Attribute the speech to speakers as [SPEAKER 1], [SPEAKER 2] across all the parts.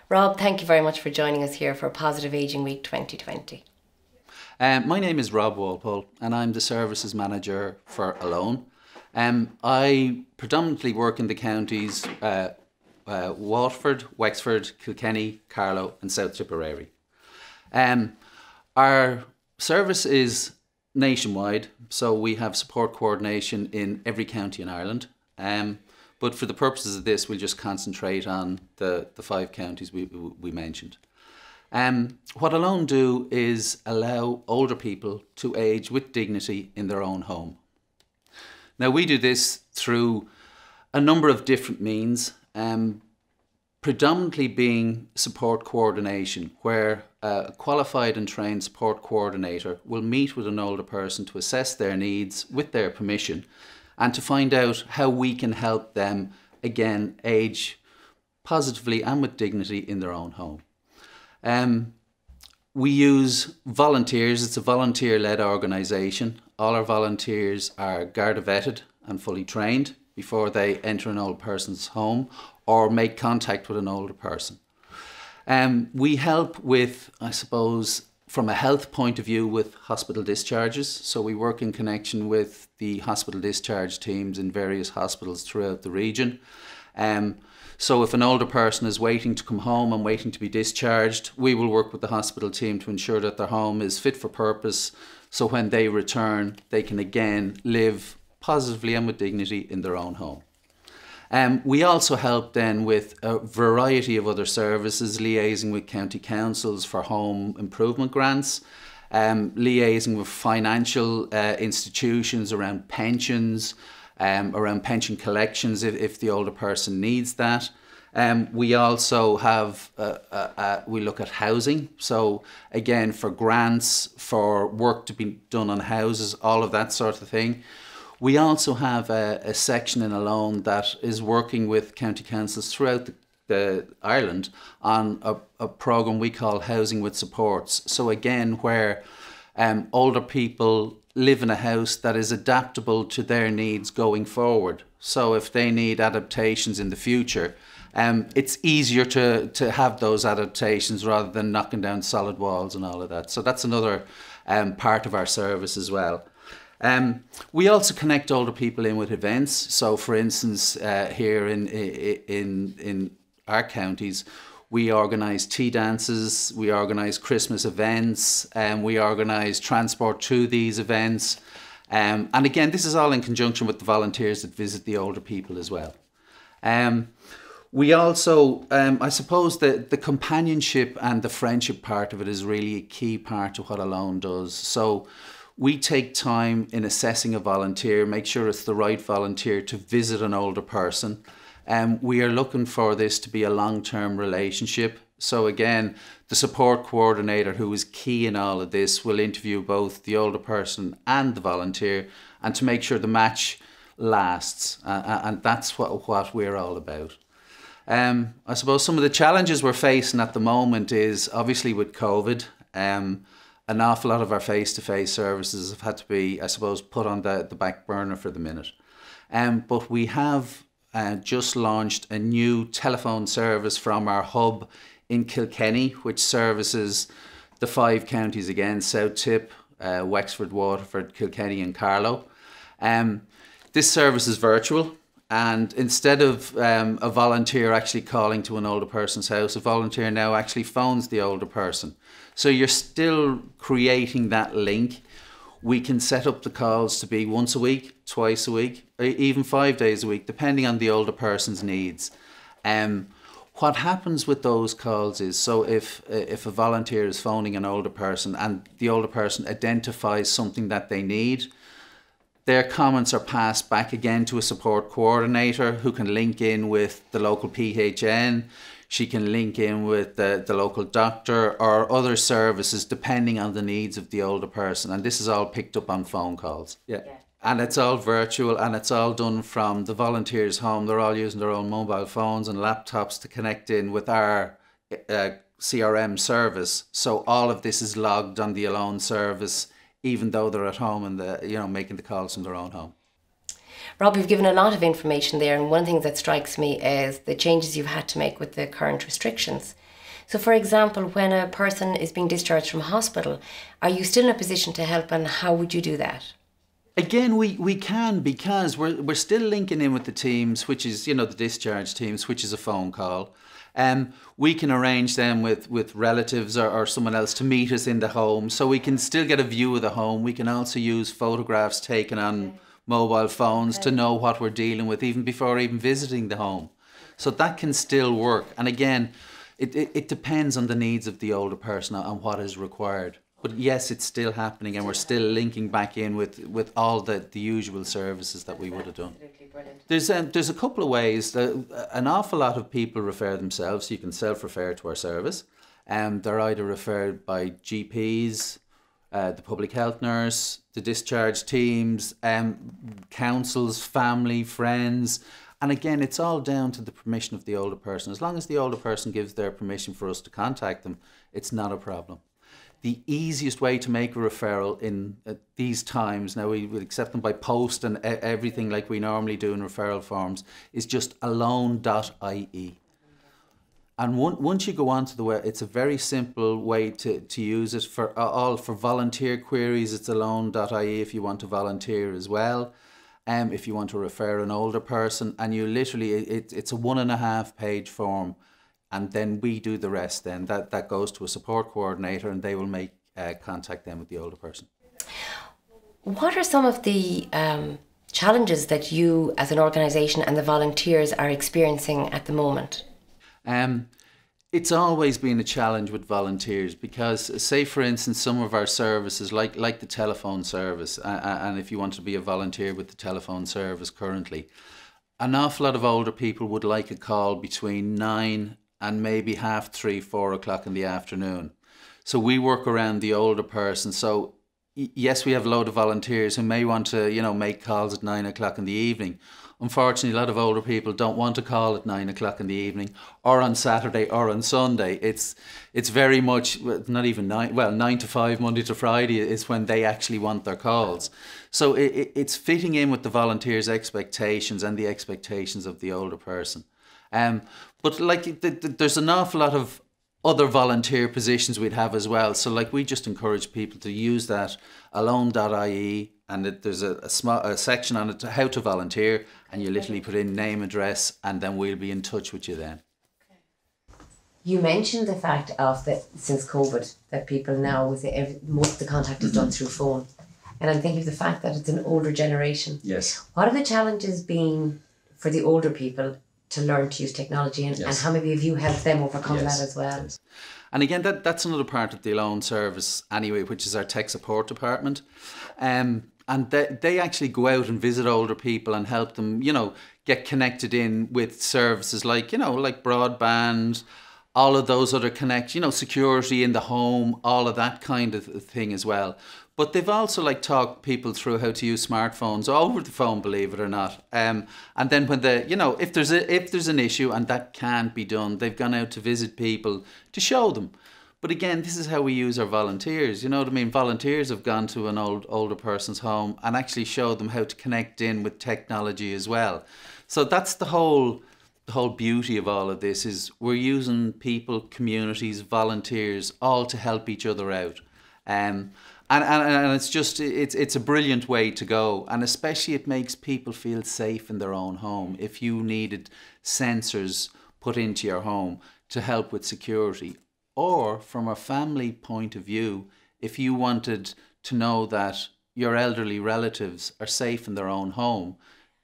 [SPEAKER 1] Rob, thank you very much for joining us here for Positive Ageing Week 2020.
[SPEAKER 2] My name is Rob Walpole and I'm the Services Manager for Alone. I predominantly work in the counties Waterford, Wexford, Kilkenny, Carlow and South Tipperary. Our service is nationwide, so we have support coordination in every county in Ireland. But for the purposes of this, we'll just concentrate on the 5 counties we mentioned. What Alone do is allow older people to age with dignity in their own home. Now we do this through a number of different means, predominantly being support coordination, where a qualified and trained support coordinator will meet with an older person to assess their needs with their permission and to find out how we can help them, again, age positively and with dignity in their own home. We use volunteers. It's a volunteer-led organisation. All our volunteers are Garda vetted and fully trained before they enter an old person's home or make contact with an older person. We help with, I suppose, from a health point of view, with hospital discharges. So we work in connection with the hospital discharge teams in various hospitals throughout the region. So if an older person is waiting to come home and waiting to be discharged, we will work with the hospital team to ensure that their home is fit for purpose, so when they return, they can again live positively and with dignity in their own home. We also help then with a variety of other services, liaising with county councils for home improvement grants, liaising with financial institutions around pensions, around pension collections if the older person needs that. We also have, we look at housing. So again, for grants, for work to be done on houses, all of that sort of thing. We also have a section in Alone that is working with county councils throughout the Ireland on a programme we call Housing with Supports. So again, where older people live in a house that is adaptable to their needs going forward. So if they need adaptations in the future, it's easier to have those adaptations rather than knocking down solid walls and all of that. So that's another part of our service as well. We also connect older people in with events. So for instance, here in our counties, we organise tea dances, we organise Christmas events, and we organise transport to these events. And again, this is all in conjunction with the volunteers that visit the older people as well. We also, I suppose the companionship and the friendship part of it is really a key part of what Alone does. So we take time in assessing a volunteer, make sure it's the right volunteer to visit an older person. We are looking for this to be a long-term relationship. So again, the support coordinator, who is key in all of this, will interview both the older person and the volunteer, and to make sure the match lasts. And that's what we're all about. I suppose some of the challenges we're facing at the moment is obviously with COVID. An awful lot of our face-to-face services have had to be, I suppose, put on the back burner for the minute. But we have just launched a new telephone service from our hub in Kilkenny, which services the 5 counties again, South Tip, Wexford, Waterford, Kilkenny and Carlow. This service is virtual, and instead of a volunteer actually calling to an older person's house, a volunteer now actually phones the older person. So you're still creating that link. We can set up the calls to be once a week, twice a week, or even 5 days a week, depending on the older person's needs. What happens with those calls is, so if a volunteer is phoning an older person and the older person identifies something that they need, their comments are passed back again to a support coordinator who can link in with the local PHN. She can link in with the local doctor or other services depending on the needs of the older person. And this is all picked up on phone calls. Yeah. And it's all virtual, and it's all done from the volunteers' home. They're all using their own mobile phones and laptops to connect in with our CRM service. So all of this is logged on the Alone service, even though they're at home and making the calls from their own home.
[SPEAKER 1] Rob, you've given a lot of information there, and one thing that strikes me is the changes you've had to make with the current restrictions. So for example, when a person is being discharged from hospital, are you still in a position to help, and how would you do that?
[SPEAKER 2] Again, we can, because we're still linking in with the teams, which is, the discharge teams, which is a phone call. We can arrange them with relatives or someone else to meet us in the home, so we can still get a view of the home. We can also use photographs taken on mobile phones to know what we're dealing with, even before even visiting the home. So that can still work. And again, it depends on the needs of the older person and what is required. But yes, it's still happening, and we're still linking back in with all the usual services that we would have done. There's a couple of ways. An awful lot of people refer themselves. You can self-refer to our service. They're either referred by GPs, the public health nurse, the discharge teams, councils, family, friends. And again, it's all down to the permission of the older person. As long as the older person gives their permission for us to contact them, it's not a problem. The easiest way to make a referral in these times, now we will accept them by post and everything like we normally do in referral forms, is just alone.ie. And once you go onto the web, it's a very simple way to use it. For volunteer queries, it's alone.ie if you want to volunteer as well. If you want to refer an older person, and you literally, it's a 1.5 page form. And then we do the rest then. That goes to a support coordinator, and they will make contact then with the older person.
[SPEAKER 1] What are some of the challenges that you as an organisation and the volunteers are experiencing at the moment?
[SPEAKER 2] It's always been a challenge with volunteers, because say for instance some of our services like the telephone service, and if you want to be a volunteer with the telephone service currently, an awful lot of older people would like a call between 9 and maybe 3:30, 4 o'clock in the afternoon. So we work around the older person. So yes, we have a load of volunteers who may want to, make calls at 9 o'clock in the evening. Unfortunately, a lot of older people don't want to call at 9 o'clock in the evening, or on Saturday or on Sunday. It's very much, not even 9 to 5, Monday to Friday is when they actually want their calls. So it's fitting in with the volunteers' expectations and the expectations of the older person. But there's an awful lot of other volunteer positions we'd have as well. So we just encourage people to use that alone.ie, and there's a section on it to how to volunteer, and you literally put in name, address, and then we'll be in touch with you then.
[SPEAKER 1] You mentioned the fact of that since COVID that people now most of the contact is done through phone, and I'm thinking of the fact that it's an older generation.
[SPEAKER 2] Yes.
[SPEAKER 1] What have the challenges been for the older people to learn to use technology, and how maybe have you helped them overcome that as well?
[SPEAKER 2] Yes. And again, that's another part of the Alone service anyway, which is our tech support department. And they actually go out and visit older people and help them, get connected in with services like broadband, all of those other connections, security in the home, all of that kind of thing as well. But they've also talked people through how to use smartphones over the phone, believe it or not. And then when if there's an issue and that can't be done, they've gone out to visit people to show them. But again, this is how we use our volunteers. You know what I mean? Volunteers have gone to an older person's home and actually showed them how to connect in with technology as well. So that's the whole beauty of all of this, is we're using people, communities, volunteers, all to help each other out. And it's just, it's a brilliant way to go. And especially it makes people feel safe in their own home. If you needed sensors put into your home to help with security, or from a family point of view, if you wanted to know that your elderly relatives are safe in their own home,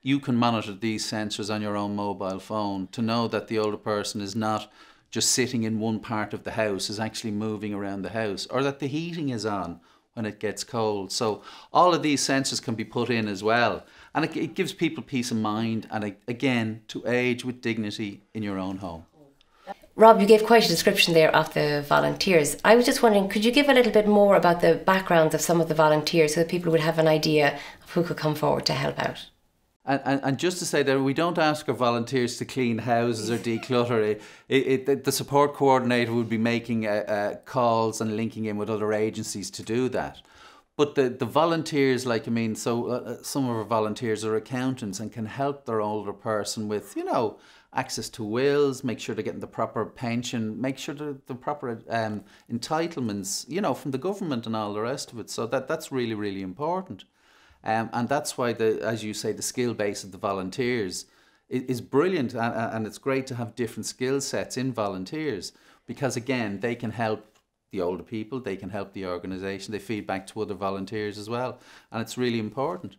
[SPEAKER 2] you can monitor these sensors on your own mobile phone to know that the older person is not just sitting in one part of the house, is actually moving around the house, or that the heating is on when it gets cold. So all of these sensors can be put in as well. And it gives people peace of mind, and again, to age with dignity in your own home.
[SPEAKER 1] Rob, you gave quite a description there of the volunteers. I was just wondering, could you give a little bit more about the backgrounds of some of the volunteers so that people would have an idea of who could come forward to help out?
[SPEAKER 2] And just to say that we don't ask our volunteers to clean houses or declutter. The support coordinator would be making calls and linking in with other agencies to do that. But the volunteers, some of our volunteers are accountants and can help their older person with, access to wills, make sure they're getting the proper pension, make sure the proper entitlements, you know, from the government and all the rest of it. So that's really, really important. And that's why, as you say, the skill base of the volunteers is brilliant, and it's great to have different skill sets in volunteers, because again, they can help the older people, they can help the organisation, they feed back to other volunteers as well, and it's really important.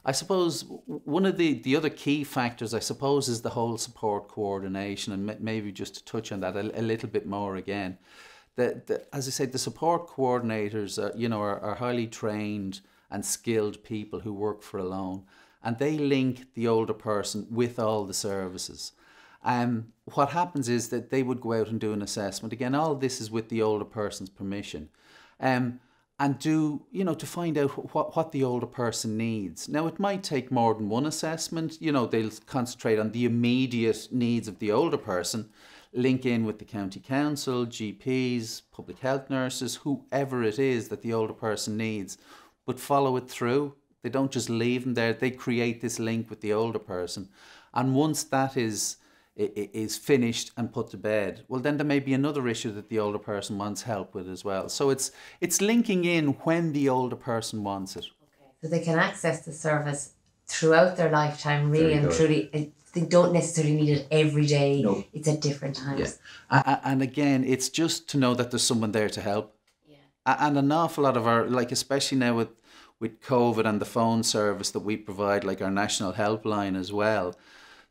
[SPEAKER 2] I suppose one of the other key factors, I suppose, is the whole support coordination, and maybe just to touch on that a little bit more again. As I said, the support coordinators are highly trained and skilled people who work for Alone, and they link the older person with all the services. What happens is that they would go out and do an assessment. Again, all this is with the older person's permission. And do, to find out what the older person needs. Now, it might take more than one assessment. They'll concentrate on the immediate needs of the older person, link in with the county council, GPs, public health nurses, whoever it is that the older person needs, but follow it through. They don't just leave them there. They create this link with the older person. And once that is finished and put to bed, well, then there may be another issue that the older person wants help with as well. So it's linking in when the older person wants it.
[SPEAKER 1] Okay. So they can access the service throughout their lifetime, really and truly. They don't necessarily need it every day. No. It's at different times.
[SPEAKER 2] Yeah. And again, it's just to know that there's someone there to help.
[SPEAKER 1] Yeah.
[SPEAKER 2] And an awful lot of our, especially now with COVID and the phone service that we provide, like our national helpline as well,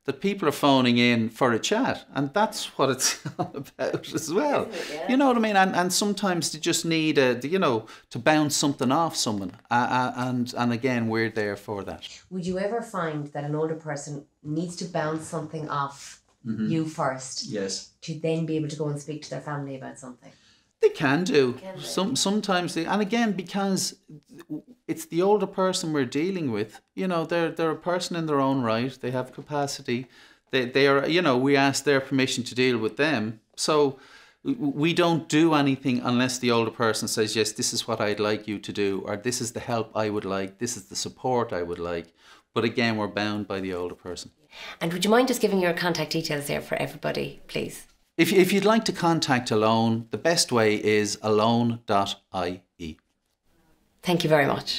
[SPEAKER 2] that people are phoning in for a chat, and that's what it's all about as well. Yeah. You know what I mean? And sometimes they just need to bounce something off someone, and again, we're there for that.
[SPEAKER 1] Would you ever find that an older person needs to bounce something off you first?
[SPEAKER 2] Yes.
[SPEAKER 1] To then be able to go and speak to their family about something?
[SPEAKER 2] They can do. Sometimes they, and again, because it's the older person we're dealing with. They're a person in their own right. They have capacity. They are. We ask their permission to deal with them. So we don't do anything unless the older person says, yes, this is what I'd like you to do, or this is the help I would like, this is the support I would like. But again, we're bound by the older person. And would you mind just giving your contact details there for everybody, please? If you'd like to contact Alone, the best way is alone.ie. Thank you very much.